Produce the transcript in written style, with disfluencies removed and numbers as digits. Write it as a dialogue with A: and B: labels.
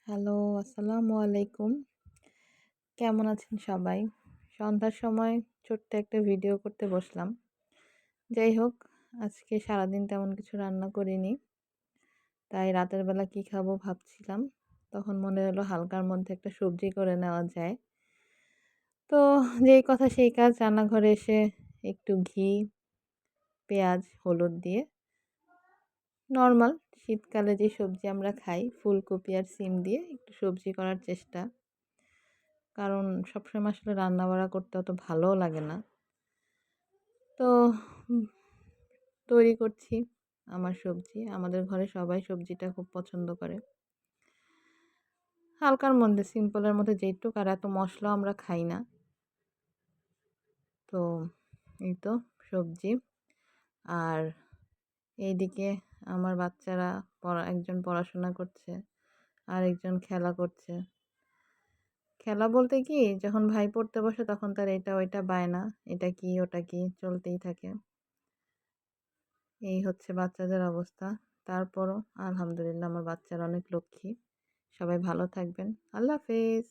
A: Hello, আসসালামু আলাইকুম। কেমন আছেন সবাই? সন্ধ্যার সময় ছোট্ট একটা ভিডিও করতে বসলাম। যাই হোক, আজকে সারাদিন তেমন কিছু রান্না করিনি। তাই রাতের বেলা কি খাবো ভাবছিলাম। তখন মনে হলো হালকার মধ্যে একটা সবজি করে নেওয়া যায়। তো যেই কথা সেই কাজ, রান্নাঘরে এসে একটু ঘি, পেঁয়াজ, হলুদ দিয়ে নরমাল শীতকালে যে সবজি আমরা খাই, ফুলকপি আর সিম দিয়ে একটু সবজি করার চেষ্টা। কারণ সবসময় আসলে রান্না-বাড়া করতে অত ভালোও লাগে না। তো উম তৈরি করছি আমার সবজি। আমাদের ঘরে সবাই সবজিটা খুব পছন্দ করে। হালকার মধ্যে সিম্পলের মধ্যে যেইটুক, আর এত মসলাও আমরা খাই না। তো এই তো সবজি। আর এইদিকে আমার বাচ্চারা একজন পড়াশোনা করছে, আরেকজন খেলা করছে। খেলা বলতে কি, যখন ভাই পড়তে বসে তখন তার এটা ওইটা বায়না। এটা কি ওটা কি চলতেই থাকে। এই হচ্ছে বাচ্চাদের অবস্থা। তারপরও আলহামদুলিল্লাহ আমার বাচ্চারা অনেক লক্ষ্মী। সবাই ভালো থাকবেন। আল্লাহ হাফেজ।